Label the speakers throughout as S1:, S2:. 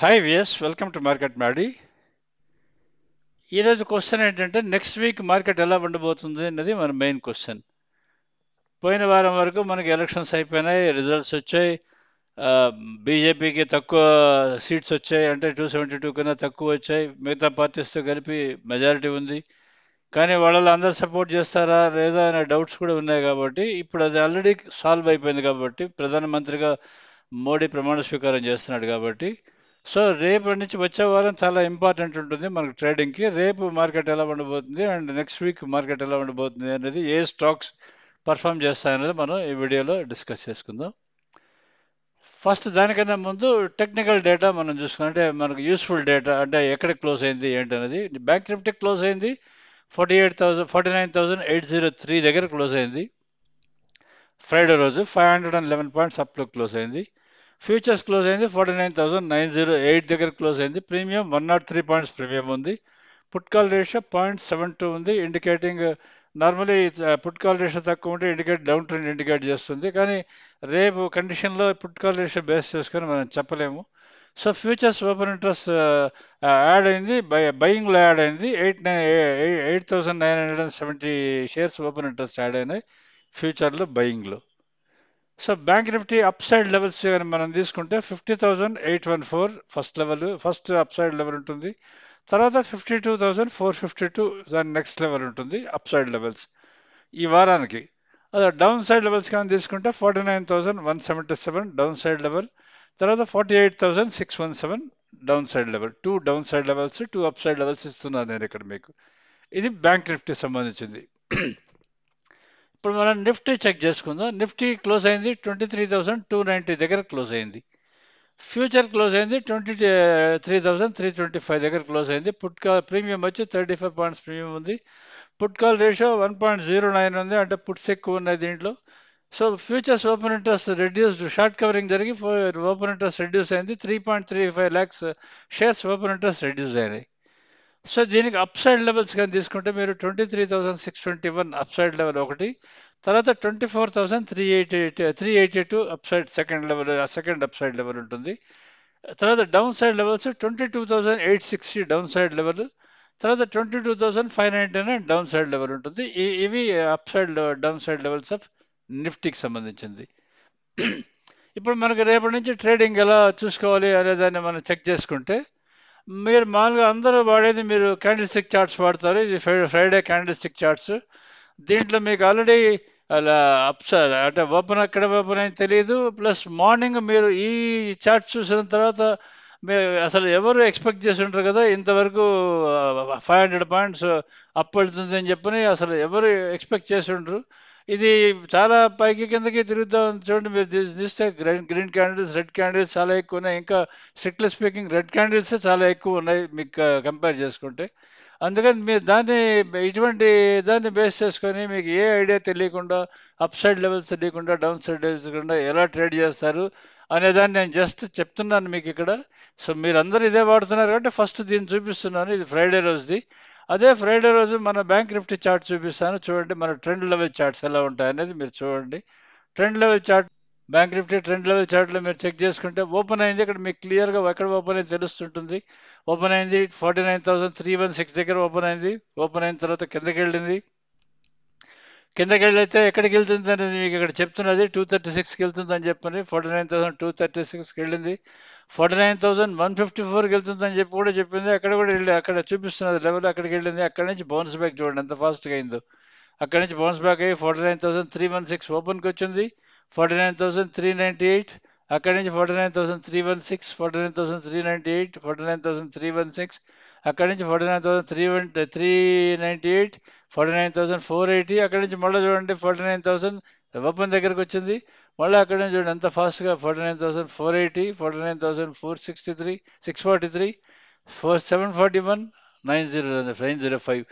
S1: Hi విఎస్, welcome to market Maddy. ఈరోజు question ఏంటంటే నెక్స్ట్ వీక్ మార్కెట్ ఎలా ఉండబోతుంది అన్నది మన మెయిన్ క్వశ్చన్. పోయిన వారం వరకు మనకి ఎలక్షన్స్ అయిపోయినాయి, రిజల్ట్స్ వచ్చాయి. బీజేపీకి తక్కువ సీట్స్ వచ్చాయి, అంటే 272 కన్నా తక్కువ వచ్చాయి. మిగతా పార్టీస్తో కలిపి మెజారిటీ ఉంది. కానీ వాళ్ళలో అందరు సపోర్ట్ చేస్తారా లేదా అనే డౌట్స్ కూడా ఉన్నాయి. కాబట్టి ఇప్పుడు అది ఆల్రెడీ సాల్వ్ అయిపోయింది. కాబట్టి ప్రధానమంత్రిగా మోడీ ప్రమాణ స్వీకారం చేస్తున్నాడు. కాబట్టి సో రేపటి నుంచి వచ్చే వారం చాలా ఇంపార్టెంట్ ఉంటుంది మనకు ట్రేడింగ్కి. రేపు మార్కెట్ ఎలా ఉండబోతుంది అండ్ నెక్స్ట్ వీక్ మార్కెట్ ఎలా ఉండబోతుంది అనేది, ఏ స్టాక్స్ పర్ఫామ్ చేస్తాయనేది మనం ఈ వీడియోలో డిస్కస్ చేసుకుందాం. ఫస్ట్ దానికన్నా ముందు టెక్నికల్ డేటా మనం చూసుకున్నాం, అంటే మనకు యూస్ఫుల్ డేటా, అంటే ఎక్కడ క్లోజ్ అయింది ఏంటనేది. బ్యాంక్ నిఫ్టీ క్లోజ్ అయింది 49,803 దగ్గర క్లోజ్ అయింది. ఫ్రైడే రోజు 511 పాయింట్స్ అప్లో క్లోజ్ అయింది. ఫ్యూచర్స్ క్లోజ్ అయింది 49,908 దగ్గర క్లోజ్ అయింది. ప్రీమియం 103 పాయింట్స్ ప్రీమియం ఉంది. పుట్ కాల్ రేషియో 0.72 ఉంది, indicating normally put call ratio తక్కువ ఉంటే ఇండికేట్ డౌన్ ట్రెండ్ ఇండికేట్ చేస్తుంది. కానీ రేపు కండిషన్లో పుట్ కాల్ రేషియో బేస్ చేసుకొని మనం చెప్పలేము. So futures open interest add అయింది, బయింగ్లో యాడ్ అయింది. 8,970 షేర్స్ ఓపెన్ ఇంట్రెస్ట్ యాడ్ అయినాయి ఫ్యూచర్లో, బయింగ్లో. So bank Nifty upside levels కానీ మనం తీసుకుంటే 50,814 ఫస్ట్ అప్ సైడ్ లెవెల్ ఉంటుంది. తర్వాత 52,452 దాని నెక్స్ట్ లెవెల్ ఉంటుంది అప్ సైడ్ లెవెల్స్ ఈ వారానికి. అదే డౌన్ సైడ్ లెవెల్స్ కానీ తీసుకుంటే 49,177 డౌన్ సైడ్ లెవెల్. తర్వాత 48,617 down side level. 2 down side levels, 2 up side levels ఇస్తున్నాను నేను ఇక్కడ మీకు. ఇది బ్యాంక్ నిఫ్టీ సంబంధించింది. ఇప్పుడు మనం నిఫ్టీ చెక్ చేసుకుందాం. నిఫ్టీ క్లోజ్ అయింది 23,290 దగ్గర క్లోజ్ అయింది. ఫ్యూచర్ క్లోజ్ అయింది 23,325 దగ్గర క్లోజ్ అయింది. పుట్ కాల్ ప్రీమియం వచ్చి 35 పాయింట్స్ ప్రీమియం ఉంది. పుట్ కాల్ రేషియో 1.09 ఉంది, అంటే పుట్స్ ఎక్కువ ఉన్నాయి దీంట్లో. So futures open interest reduced, short covering జరిగి ఓపెన్ ఇంట్రెస్ట్ రెడ్యూస్ అయింది. 3.35 lakhs shares open interest reduce అయినాయి. సో దీనికి అప్ సైడ్ లెవెల్స్ కానీ తీసుకుంటే మీరు 23,621 అప్ సైడ్ లెవెల్ ఒకటి, తర్వాత 24,382 upside second upside level ఉంటుంది. తర్వాత downside levels 22,860 downside level, తర్వాత 22,599 డౌన్ సైడ్ లెవెల్ ఉంటుంది. ఇవి upside downside levels of నిఫ్టీకి సంబంధించింది. ఇప్పుడు మనకి రేపటి నుంచి ట్రేడింగ్ ఎలా చూసుకోవాలి అనే దాన్ని మనం చెక్ చేసుకుంటే, మీరు మామూలుగా అందరూ వాడేది, మీరు క్యాండిల్ స్టిక్ చార్ట్స్ వాడతారు. ఇది ఫ్రైడే క్యాండిల్ స్టిక్ చార్ట్స్. దీంట్లో మీకు ఆల్రెడీ అలా అంటే ఎక్కడ ఓపెన్ అయింది తెలియదు. ప్లస్ మార్నింగ్ మీరు ఈ చార్ట్ చూసిన తర్వాత మీరు అసలు ఎవరు ఎక్స్పెక్ట్ చేసి ఉంటారు కదా ఇంతవరకు 500 పాయింట్స్ అప్ వెళ్తుంది అని చెప్పని అసలు ఎవరు ఎక్స్పెక్ట్ చేసి ఉండరు. ఇది చాలా పైకి కిందకి తిరుగుతాం. చూడండి, మీరు చూస్తే గ్రీన్ క్యాండిల్స్, రెడ్ క్యాండిల్స్ చాలా ఎక్కువ ఉన్నాయి. ఇంకా స్ట్రిక్ట్లీ స్పీకింగ్ రెడ్ క్యాండిల్స్ చాలా ఎక్కువ ఉన్నాయి మీకు కంపేర్ చేసుకుంటే. అందుకని మీరు ఇటువంటి దాన్ని బేస్ చేసుకొని మీకు ఏ ఐడియా తెలియకుండా, అప్ సైడ్ లెవెల్స్ తెలియకుండా, డౌన్ సైడ్ లెవెల్స్ తెలియకుండా ఎలా ట్రేడ్ చేస్తారు అనేదాన్ని నేను జస్ట్ చెప్తున్నాను మీకు ఇక్కడ. సో మీరు అందరూ ఇదే వాడుతున్నారు కాబట్టి ఫస్ట్ దీన్ని చూపిస్తున్నాను. ఇది ఫ్రైడే రోజుది. అదే ఫ్రైడే రోజు మన బ్యాంక్ నిఫ్టీ చార్ట్ చూపిస్తాను. చూడండి మన ట్రెండ్ లెవెల్ చార్ట్స్ ఎలా ఉంటాయి అనేది మీరు చూడండి. Trend level chart, bank Nifty trend level చార్ట్లో మీరు చెక్ చేసుకుంటే ఓపెన్ అయింది. ఇక్కడ మీకు క్లియర్గా ఎక్కడ ఓపెన్ అయింది తెలుస్తుంటుంది. ఓపెన్ అయింది 49,316 దగ్గర ఓపెన్ అయింది. ఓపెన్ అయిన తర్వాత కిందకి వెళ్ళింది. కిందకి వెళ్ళైతే ఎక్కడికి వెళ్తుంది అనేది మీకు ఇక్కడ చెప్తున్నది. 236కి వెళ్తుంది అని చెప్పని 49,236కి వెళ్ళింది. 49,154కి వెళ్తుందని చెప్పి కూడా చెప్పింది. అక్కడ కూడా వెళ్ళి అక్కడ చూపిస్తున్నది లెవెల్, అక్కడికి వెళ్ళింది. అక్కడ నుంచి బౌన్స్ బ్యాక్ చూడండి ఎంత ఫాస్ట్గా అయిందో. అక్కడ నుంచి బౌన్స్ బ్యాక్ అయ్యి 49,316 ఓపెన్కి వచ్చింది. 49,398, అక్కడి నుంచి 49,316, 49,398, 49,316, అక్కడి నుంచి 49,398, 49,480, అక్కడి నుంచి మళ్ళీ చూడండి 49,000 ఓపెన్ దగ్గరకు వచ్చింది. మళ్ళీ అక్కడి నుంచి చూడండి ఎంత ఫాస్ట్గా 49,480, 49,463, 643, 741, 905.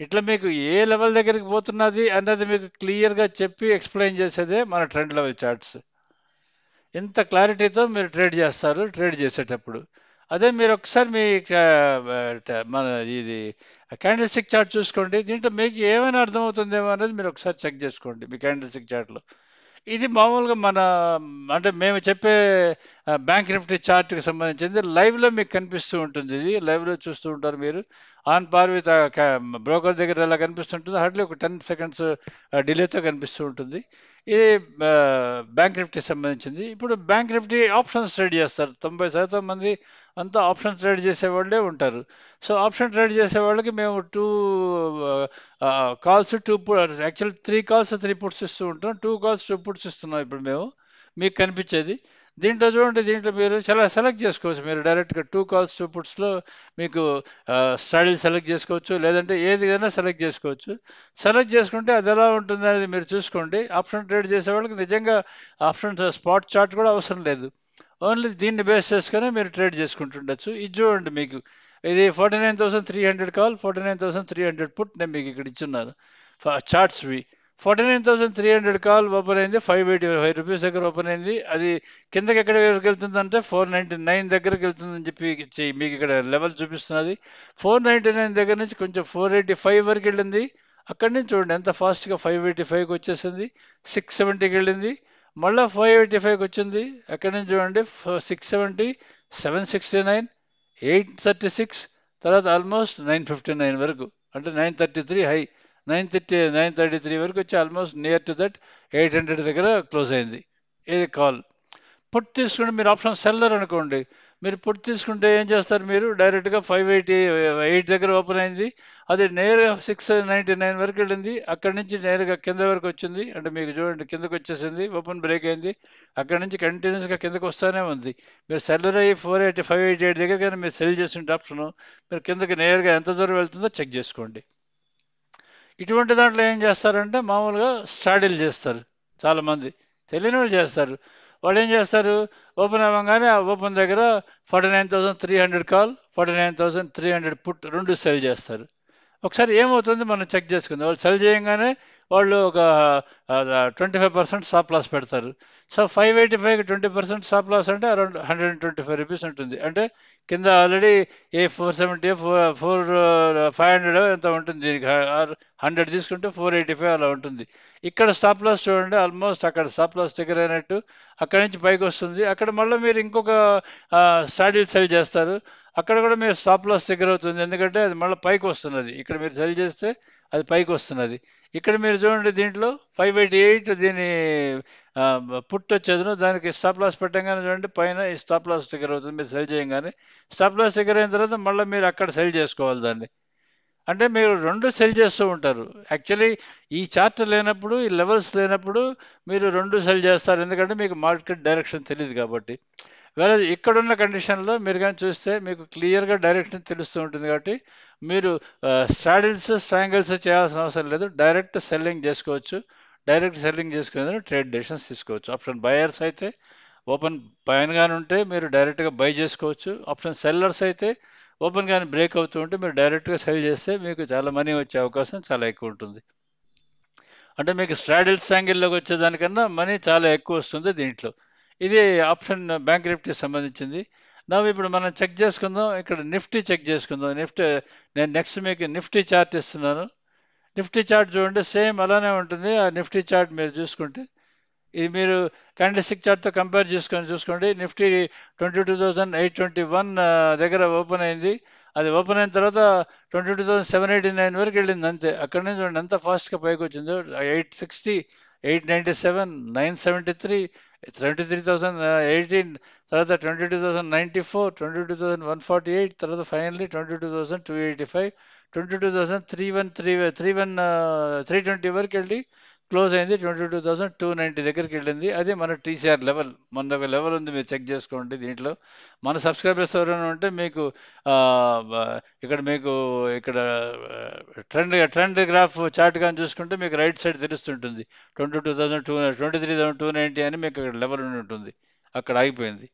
S1: ఇట్లా మీకు ఏ లెవెల్ దగ్గరికి పోతున్నది అన్నది మీకు క్లియర్గా చెప్పి ఎక్స్ప్లెయిన్ చేసేదే మన ట్రెండ్ లెవెల్ చార్ట్స్. ఇంత క్లారిటీతో మీరు ట్రేడ్ చేసేటప్పుడు. అదే మీరు ఒకసారి మీ మన ఇది క్యాండిల్ స్టిక్ చార్ట్ చూసుకోండి. దీంట్లో మీకు ఏమైనా అర్థమవుతుందేమో అనేది మీరు ఒకసారి చెక్ చేసుకోండి మీ క్యాండిల్ స్టిక్ చార్ట్లో. ఇది మామూలుగా మన అంటే మేము చెప్పే బ్యాంక్ నిఫ్టీ చార్ట్‌కి సంబంధించింది లైవ్‌లో మీకు కనిపిస్తూ ఉంటుంది. ఇది లైవ్‌లో చూస్తూ ఉంటారు మీరు. ఆన్ పార్ విత్ బ్రోకర్ దగ్గర ఎలా కనిపిస్తుంటుందో హార్డ్‌లీ ఒక 10 సెకండ్స్ డిలేతో కనిపిస్తూ ఉంటుంది. ఇది బ్యాంక్ నిఫ్టీకి సంబంధించింది. ఇప్పుడు బ్యాంక్ నిఫ్టీ ఆప్షన్స్ ట్రేడ్ చేస్తారు. 90% మంది అంతా ఆప్షన్స్ ట్రేడ్ చేసేవాళ్ళే ఉంటారు. సో, ఆప్షన్ ట్రేడ్ చేసేవాళ్ళకి మేము 2 కాల్స్, 2 యాక్చువల్ 3 కాల్స్, 3 పుట్స్ ఇస్తూ ఉంటాం. 2 కాల్స్, 2 పుట్స్ ఇస్తున్నాం ఇప్పుడు మేము. మీకు కనిపించేది. దీంట్లో చూడండి, దీంట్లో మీరు చాలా సెలెక్ట్ చేసుకోవచ్చు. మీరు డైరెక్ట్‌గా 2 కాల్స్, 2 పుట్స్‌లో మీకు స్ట్రాటజీ సెలెక్ట్ చేసుకోవచ్చు. లేదంటే ఏదైనా సెలెక్ట్ చేసుకోవచ్చు. సెలెక్ట్ చేసుకుంటే అది ఎలా ఉంటుందనేది మీరు చూసుకోండి. ఆప్షన్ ట్రేడ్ చేసేవాళ్ళకి నిజంగా ఆప్షన్ స్పాట్ చార్ట్ కూడా అవసరం లేదు. ఓన్లీ దీన్ని బేస్ చేసుకొని మీరు ట్రేడ్ చేసుకుంటుండొచ్చు. ఇది చూడండి మీకు. ఇది 49,300 కాల్, 49,300 పుట్ నేను మీకు ఇక్కడ ఇచ్చున్నాను. చార్ట్స్‌వి. 49,300 కాల్ ఓపెన్ అయింది. 585 రూపీస్ దగ్గర ఓపెన్ అయింది. అది కిందకి ఎక్కడి వరకు వెళ్తుందంటే 499 దగ్గరికి వెళ్తుందని చెప్పి మీకు ఇక్కడ లెవెల్ చూపిస్తున్నది. 499 దగ్గర నుంచి కొంచెం 485 వరకు వెళ్ళింది. అక్కడి నుంచి చూడండి ఎంత ఫాస్ట్‌గా 585కి వచ్చేసింది. 670కి వెళ్ళింది. మళ్ళా 585కి వచ్చింది. అక్కడి నుంచి చూడండి 670, 769, 836, తర్వాత ఆల్మోస్ట్ 959 వరకు, అంటే 933 హై, 933 వరకు వచ్చి ఆల్మోస్ట్ నియర్ టు దట్ 800 దగ్గర క్లోజ్ అయింది. ఇది కాల్. పుట్ తీసుకుంటే మీరు ఆప్షన్ సెల్లర్ అనుకోండి. మీరు పుట్ తీసుకుంటే ఏం చేస్తారు, మీరు డైరెక్ట్గా 588 దగ్గర ఓపెన్ అయింది. అది నేరుగా 699 వరకు వెళ్ళింది. అక్కడి నుంచి నేరుగా కింద వరకు వచ్చింది. అంటే మీకు చూడండి కిందకు వచ్చేసింది, ఓపెన్ బ్రేక్ అయింది. అక్కడి నుంచి కంటిన్యూస్గా కిందకు వస్తూనే ఉంది. మీరు సెల్లర్ అయ్యి 588 దగ్గర కానీ మీరు సెల్ చేస్తుంటే ఆప్షను, మీరు కిందకి నేరుగా ఎంత దూరం వెళ్తుందో చెక్ చేసుకోండి. ఇటువంటి దాంట్లో ఏం చేస్తారంటే మామూలుగా స్ట్రాడిల్ చేస్తారు చాలామంది. తెలియని వాళ్ళు చేస్తారు. వాళ్ళు ఏం చేస్తారు, ఓపెన్ అవ్వగానే ఆ ఓపెన్ దగ్గర 49,300 కాల్, 49,300 పుట్ రెండు సెల్ చేస్తారు. ఒకసారి ఏమవుతుంది మనం చెక్ చేసుకుందాం. వాళ్ళు సెల్ చేయంగానే వాళ్ళు ఒక 25% స్టాప్ లాస్ పెడతారు. సో 585కి 20% స్టాప్ లాస్ అంటే అరౌండ్ 125 రూపీస్ ఉంటుంది. అంటే కింద ఆల్రెడీ ఏ 470 500 ఎంత ఉంటుంది దీనికి, 100 తీసుకుంటే 485 అలా ఉంటుంది. ఇక్కడ స్టాప్ లాస్ చూడండి, ఆల్మోస్ట్ అక్కడ స్టాప్ లాస్ దగ్గర అయినట్టు అక్కడి నుంచి పైకి వస్తుంది. అక్కడ మళ్ళీ మీరు ఇంకొక స్ట్రాడిల్ సెల్ చేస్తారు. అక్కడ కూడా మీరు స్టాప్ లాస్ దగ్గర అవుతుంది, ఎందుకంటే అది మళ్ళీ పైకి వస్తున్నది. ఇక్కడ మీరు సెల్ చేస్తే అది పైకి వస్తున్నది. ఇక్కడ మీరు చూడండి దీంట్లో 588 దీని పుట్ వచ్చేది, దానికి స్టాప్ లాస్ పెట్టంగానే చూడండి పైన ఈ స్టాప్ లాస్ దగ్గర అవుతుంది. మీరు సెల్ చేయగానే స్టాప్ లాస్ దగ్గర అయిన తర్వాత మళ్ళీ మీరు అక్కడ సెల్ చేసుకోవాలి దాన్ని. అంటే మీరు రెండు సెల్ చేస్తూ ఉంటారు. యాక్చువల్లీ ఈ చార్ట్ లేనప్పుడు, ఈ లెవెల్స్ లేనప్పుడు మీరు రెండు సెల్ చేస్తారు, ఎందుకంటే మీకు మార్కెట్ డైరెక్షన్ తెలియదు కాబట్టి. వేరే ఇక్కడున్న కండిషన్లో మీరు కానీ చూస్తే మీకు క్లియర్గా డైరెక్షన్ తెలుస్తూ ఉంటుంది. కాబట్టి మీరు స్ట్రాడిల్స్, స్ట్రాంగిల్స్ చేయాల్సిన అవసరం లేదు. డైరెక్ట్ సెల్లింగ్ చేసుకోవచ్చు. డైరెక్ట్ సెల్లింగ్ చేసుకుని ట్రేడ్ డెసిషన్స్ తీసుకోవచ్చు. ఆప్షన్ బయర్స్ అయితే ఓపెన్ పైన కానీ ఉంటే మీరు డైరెక్ట్గా బై చేసుకోవచ్చు. ఆప్షన్ సెల్లర్స్ అయితే ఓపెన్ కానీ బ్రేక్ అవుతూ ఉంటే మీరు డైరెక్ట్గా సెల్ చేస్తే మీకు చాలా మనీ వచ్చే అవకాశం చాలా ఎక్కువ ఉంటుంది. అంటే మీకు స్ట్రాడిల్స్ యాంగిల్లోకి వచ్చేదానికన్నా మనీ చాలా ఎక్కువ వస్తుంది దీంట్లో. ఇది ఆప్షన్ బ్యాంక్ నిఫ్టీకి సంబంధించింది. ఇప్పుడు మనం చెక్ చేసుకుందాం. ఇక్కడ నిఫ్టీ చెక్ చేసుకుందాం. నేను నెక్స్ట్ మీకు నిఫ్టీ చార్ట్ ఇస్తున్నాను. నిఫ్టీ చార్ట్ చూడండి, సేమ్ అలానే ఉంటుంది. ఆ నిఫ్టీ చార్ట్ మీరు చూసుకుంటే ఇది మీరు క్యాండిల్స్టిక్ చార్ట్తో కంపేర్ చూసుకోండి. నిఫ్టీ 22,821 దగ్గర ఓపెన్ అయింది. అది ఓపెన్ అయిన తర్వాత 22,789 వరకు వెళ్ళింది అంతే. అక్కడ నుంచి చూడండి ఎంత ఫాస్ట్గా పైకి వచ్చిందో. 860, 897, 973, 23,018, తర్వాత 22,094, 22,148, తర్వాత ఫైనల్లీ 22,285, 320 వరకు వెళ్ళి క్లోజ్ అయింది. 22,290 దగ్గరికి వెళ్ళింది. అదే మన టీసీఆర్ లెవెల్. మనది ఒక లెవెల్ ఉంది, మీరు చెక్ చేసుకోండి. దీంట్లో మన సబ్స్క్రైబర్స్ ఎవరైనా ఉంటే మీకు ఇక్కడ ట్రెండ్ గ్రాఫ్ చార్ట్ కానీ చూసుకుంటే మీకు రైట్ సైడ్ తెలుస్తుంటుంది. 23,290 అని మీకు ఇక్కడ లెవెల్ ఉండి ఉంటుంది. అక్కడ ఆగిపోయింది.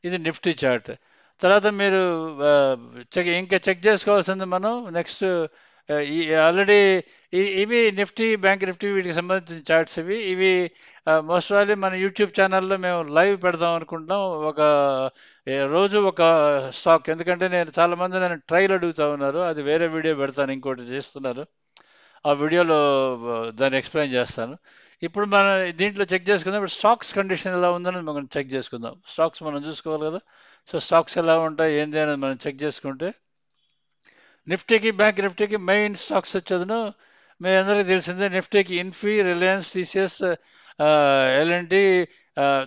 S1: ఇది నిఫ్టీ చార్ట్. తర్వాత మీరు ఇంకా చెక్ చేసుకోవాల్సింది మనం నెక్స్ట్ ఈ ఆల్రెడీ ఇవి నిఫ్టీ, బ్యాంక్ నిఫ్టీ, వీటికి సంబంధించిన చార్ట్స్ ఇవి మోస్ట్ ఆఫ్ మన యూట్యూబ్ ఛానల్లో మేము లైవ్ పెడదాం అనుకుంటున్నాం. రోజు ఒక స్టాక్, ఎందుకంటే చాలామంది నేను ట్రైల్ అడుగుతా ఉన్నారు. అది వేరే వీడియో పెడతాను, ఇంకోటి చేస్తున్నారు. ఆ వీడియోలో దాన్ని ఎక్స్ప్లెయిన్ చేస్తాను. ఇప్పుడు మనం దీంట్లో చెక్ చేసుకుందాం. ఇప్పుడు స్టాక్స్ కండిషన్ ఎలా ఉందని మనం చెక్ చేసుకుందాం. స్టాక్స్ మనం చూసుకోవాలి కదా. సో స్టాక్స్ ఎలా ఉంటాయి ఏంది అనేది మనం చెక్ చేసుకుంటే, నిఫ్టీకి బ్యాంక్ నిఫ్టీకి మెయిన్ స్టాక్స్ వచ్చేదను మీ అందరికీ తెలిసిందే. నిఫ్టీకి ఇన్ఫీ, రిలయన్స్, టీసీఎస్, ఎల్ఎన్టీ,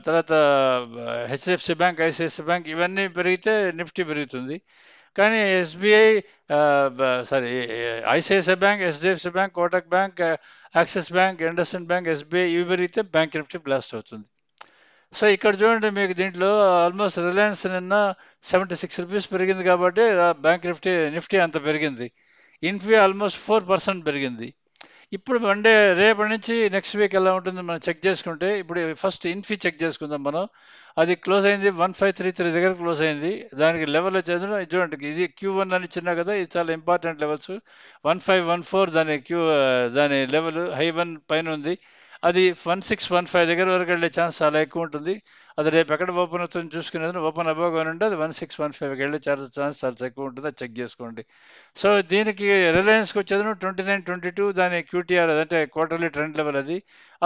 S1: తర్వాత హెచ్డిఎఫ్సి బ్యాంక్, ఐసిఐసి బ్యాంక్ ఇవన్నీ పెరిగితే నిఫ్టీ పెరుగుతుంది. కానీ SBI, sorry, ICICI bank, HDFC bank, Kotak bank, axis bank, IndusInd bank, SBI ఇవి పెరిగితే బ్యాంక్ నిఫ్టీ బ్లాస్ట్ అవుతుంది. సో ఇక్కడ చూడండి, మీకు దీంట్లో ఆల్మోస్ట్ రిలయన్స్ నిన్న 76 రూపీస్ పెరిగింది కాబట్టి బ్యాంక్ నిఫ్టీ నిఫ్టీ అంత పెరిగింది. ఇన్ఫీ ఆల్మోస్ట్ 4% పెరిగింది. ఇప్పుడు వన్ డే రేపటి నుంచి నెక్స్ట్ వీక్ ఎలా ఉంటుందో మనం చెక్ చేసుకుంటే, ఇప్పుడు ఫస్ట్ ఇన్ఫీ చెక్ చేసుకుందాం మనం. అది క్లోజ్ అయింది 1533 దగ్గర క్లోజ్ అయింది. దానికి లెవెల్ వచ్చేది ఇది చూడండి, ఇది Q1 అని చిన్న కదా, ఇది చాలా ఇంపార్టెంట్ లెవెల్స్. 1514 దాని లెవెల్ హై వన్ పైన ఉంది. అది 1615 దగ్గర వరకు వెళ్ళే ఛాన్స్ చాలా ఎక్కువ ఉంటుంది. అది రేపు ఎక్కడ ఓపెన్ అవుతుందో చూసుకునేది, ఓపెన్ అబోవ్ అని ఉంటే అది 1615కి వెళ్ళే ఛాన్స్ చాలా ఎక్కువ ఉంటుంది. అది చెక్ చేసుకోండి. సో దీనికి రిలయన్స్కి వచ్చేది 2922 దాని క్యూటీఆర్ అంటే క్వార్టర్లీ ట్రెండ్ లెవెల్ అది.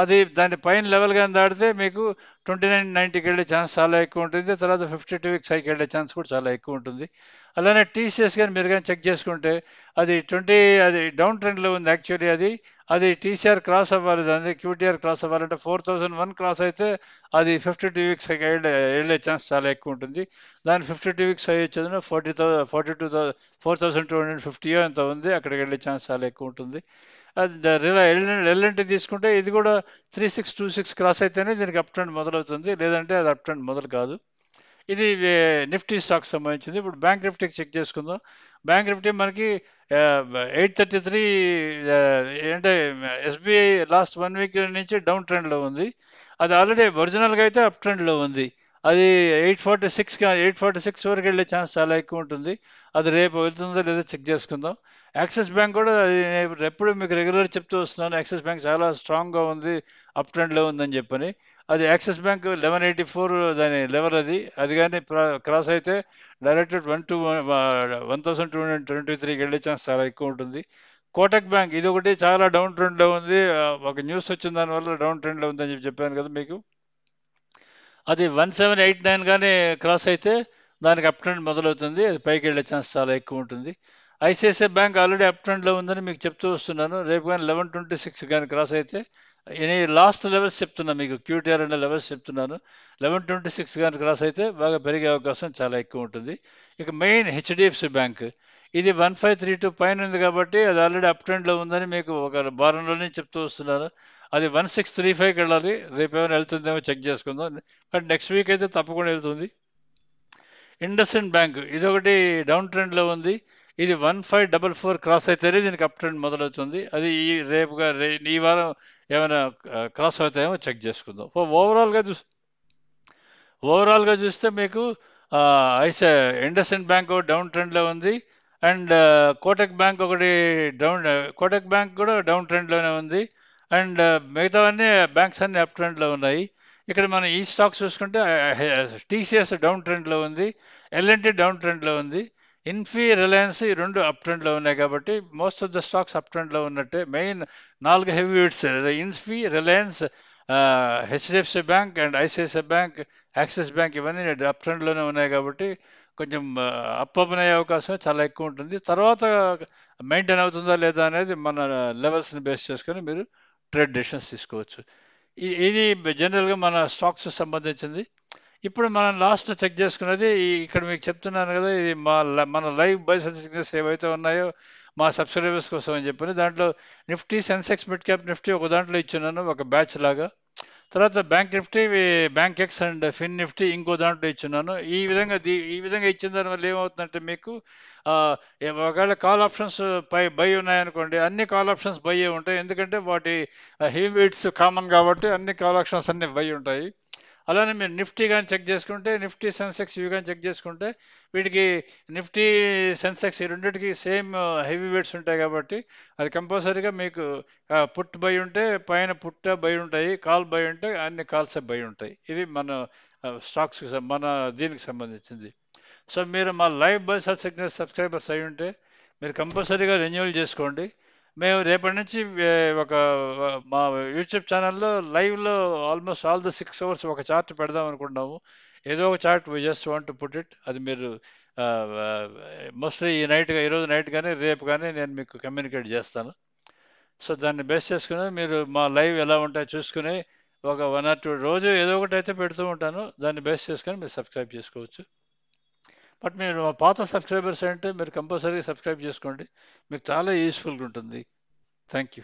S1: అది దాని పైన లెవెల్ కానీ దాటితే మీకు 2990కి వెళ్ళే ఛాన్స్ చాలా ఎక్కువ ఉంటుంది. తర్వాత 52 వీక్స్ హైకి వెళ్ళే ఛాన్స్ కూడా చాలా ఎక్కువ ఉంటుంది. అలానే టీసీఎస్ కానీ మీరు కానీ చెక్ చేసుకుంటే అది అది డౌన్ ట్రెండ్లో ఉంది యాక్చువల్లీ. అది టీసీఆర్ క్రాస్ అవ్వాలి, దాని క్యూటీఆర్ క్రాస్ అవ్వాలంటే 4001 క్రాస్ అయితే అది 52 వీక్స్ వెళ్ళే ఛాన్స్ చాలా ఎక్కువ ఉంటుంది. దాని 52 వీక్స్ హై వచ్చేది 4250 ఎంత ఉంది, అక్కడికి వెళ్ళే ఛాన్స్ చాలా ఎక్కువ ఉంటుంది. అది ఎల్ఎన్టీ తీసుకుంటే ఇది కూడా 3626 క్రాస్ అయితేనే దీనికి అప్ ట్రెండ్ మొదలవుతుంది, లేదంటే అది అప్ ట్రెండ్ మొదలు కాదు. ఇది నిఫ్టీ స్టాక్ సంబంధించింది. ఇప్పుడు బ్యాంక్ నిఫ్టీకి చెక్ చేసుకుందాం. బ్యాంక్ నిఫ్టీ మనకి 833, అంటే ఎస్బీఐ లాస్ట్ 1 వీక్ నుంచి డౌన్ ట్రెండ్లో ఉంది. అది ఆల్రెడీ ఒరిజినల్గా అయితే అప్ ట్రెండ్లో ఉంది. అది 846 వరకు వెళ్ళే ఛాన్స్ చాలా ఎక్కువ ఉంటుంది. అది రేపు వెళ్తుందో లేదో చెక్ చేసుకుందాం. యాక్సిస్ బ్యాంక్ కూడా ఎప్పుడు మీకు రెగ్యులర్ చెప్తూ వస్తున్నాను, యాక్సిస్ బ్యాంక్ చాలా స్ట్రాంగ్గా ఉంది, అప్ ట్రెండ్లో ఉందని చెప్పని. అది యాక్సిస్ బ్యాంక్ 1184 దాని లెవెల్ అది కానీ క్రాస్ అయితే డైరెక్ట్ 1223కి వెళ్ళే ఛాన్స్ చాలా ఎక్కువ ఉంటుంది. కోటక్ బ్యాంక్ ఇది ఒకటి చాలా డౌన్ ట్రెండ్లో ఉంది. ఒక న్యూస్ వచ్చిన దానివల్ల డౌన్ ట్రెండ్లో ఉందని చెప్పాను కదా మీకు. అది 1789 కానీ క్రాస్ అయితే దానికి అప్ ట్రెండ్ మొదలవుతుంది, అది పైకి వెళ్ళే ఛాన్స్ చాలా ఎక్కువ ఉంటుంది. ఐసిఐసిఐ బ్యాంక్ ఆల్రెడీ అప్ ట్రెండ్లో ఉందని మీకు చెప్తూ వస్తున్నాను. రేపు కానీ 1126 కానీ క్రాస్ అయితే లాస్ట్ లెవెల్స్ చెప్తున్నా మీకు, క్యూటీఆర్ అనే లెవెల్స్ చెప్తున్నాను. 1126 కానీ క్రాస్ అయితే బాగా పెరిగే అవకాశం చాలా ఎక్కువ ఉంటుంది. ఇక మెయిన్ హెచ్డిఎఫ్సి బ్యాంక్ ఇది 1532 పైన ఉంది కాబట్టి అది ఆల్రెడీ అప్ ట్రెండ్లో ఉందని మీకు ఒక వారంలోనే చెప్తూ వస్తున్నారు. అది 1635కి వెళ్ళాలి. రేపు ఏమైనా వెళ్తుందేమో చెక్ చేసుకుందాం, బట్ నెక్స్ట్ వీక్ అయితే తప్పకుండా వెళ్తుంది. ఇండస్ఇండ్ బ్యాంక్ ఇది ఒకటి డౌన్ ట్రెండ్లో ఉంది. ఇది 1544 క్రాస్ అయితేనే దీనికి అప్ ట్రెండ్ మొదలవుతుంది. అది ఈ వారం ఏమైనా క్రాస్ అవుతాయేమో చెక్ చేసుకుందాం. ఓవరాల్గా చూస్తే మీకు ఐసా ఇండస్ఇండ్ బ్యాంక్ డౌన్ ట్రెండ్లో ఉంది. అండ్ కోటక్ బ్యాంక్ ఒకటి కోటక్ బ్యాంక్ కూడా డౌన్ ట్రెండ్లోనే ఉంది. అండ్ మిగతావన్నీ బ్యాంక్స్ అన్ని అప్ ట్రెండ్లో ఉన్నాయి. ఇక్కడ మనం ఈ స్టాక్స్ చూసుకుంటే టీసీఎస్ డౌన్ ట్రెండ్లో ఉంది, ఎల్ఎన్టీ డౌన్ ట్రెండ్లో ఉంది, ఇన్ఫీ, రిలయన్స్ ఈ రెండు అప్ ట్రెండ్లో ఉన్నాయి. కాబట్టి most of the stocks up ట్రెండ్లో ఉన్నట్టే. Main 4 heavy weights Infy, Reliance, HDFC bank and ICICI bank, axis bank ఇవన్నీ అప్ ట్రెండ్లోనే ఉన్నాయి. కాబట్టి కొంచెం అప్ అయ్యే అవకాశం చాలా ఎక్కువ ఉంటుంది. తర్వాత మెయింటైన్ అవుతుందా లేదా అనేది మన లెవెల్స్ని బేస్ చేసుకొని మీరు ట్రేడ్ డెసిషన్స్ తీసుకోవచ్చు. ఇది జనరల్గా మన స్టాక్స్ సంబంధించింది. ఇప్పుడు మనం లాస్ట్ చెక్ చేసుకున్నది ఇక్కడ మీకు చెప్తున్నాను కదా, ఇది మన లైవ్ బై సర్టిఫికెట్స్ ఏవైతే ఉన్నాయో మా సబ్స్క్రైబర్స్ కోసం అని చెప్పని, దాంట్లో Nifty, Sensex, mid cap Nifty ఒక దాంట్లో ఇచ్చున్నాను ఒక బ్యాచ్ లాగా. తర్వాత bank Nifty, Bankex and fin Nifty ఇంకో దాంట్లో ఇచ్చున్నాను. ఈ విధంగా ఇచ్చిన దానివల్ల ఏమవుతుందంటే మీకు ఒకవేళ కాల్ ఆప్షన్స్ బై ఉన్నాయనుకోండి, అన్ని కాల్ ఆప్షన్స్ బై ఉంటాయి. ఎందుకంటే వాటి హెవీ వెయిట్స్ కామన్ కాబట్టి అన్ని కాల్ ఆప్షన్స్ అన్ని బై ఉంటాయి. అలానే మీరు నిఫ్టీ కానీ చెక్ చేసుకుంటే, నిఫ్టీ, సెన్సెక్స్ ఇవి కానీ చెక్ చేసుకుంటే వీటికి నిఫ్టీ, సెన్సెక్స్ ఈ రెండింటికి సేమ్ హెవీ వెయిట్స్ ఉంటాయి. కాబట్టి అది కంపల్సరీగా మీకు పుట్ బై ఉంటే పైన పుట్ట బై ఉంటాయి, కాల్ బై ఉంటే అన్ని కాల్స్ బై ఉంటాయి. ఇది మన స్టాక్స్కి మన దీనికి సంబంధించింది. సో మీరు మా లైవ్ బై సబ్స్క్రైబర్స్ అయి ఉంటే మీరు కంపల్సరీగా రెన్యూవల్ చేసుకోండి. మేము రేపటి నుంచి ఒక మా యూట్యూబ్ ఛానల్లో లైవ్లో ఆల్మోస్ట్ ఆల్ ద 6 అవర్స్ ఒక చార్ట్ పెడదాం అనుకుంటున్నాము. ఏదో ఒక chart we just want to put it. అది మీరు మోస్ట్లీ ఈరోజు నైట్ కానీ రేపు కానీ నేను మీకు కమ్యూనికేట్ చేస్తాను. సో దాన్ని బేస్ చేసుకుని మీరు మా లైవ్ ఎలా ఉంటాయో చూసుకుని ఒక 1 or 2 రోజు ఏదో ఒకటి అయితే పెడుతూ ఉంటాను. దాన్ని బేస్ చేసుకొని మీరు సబ్స్క్రైబ్ చేసుకోవచ్చు. బట్ మీరు మా పాత సబ్స్క్రైబర్స్ అంటే మీరు కంపల్సరీగా సబ్స్క్రైబ్ చేసుకోండి. మీకు చాలా యూస్ఫుల్గా ఉంటుంది. Thank you.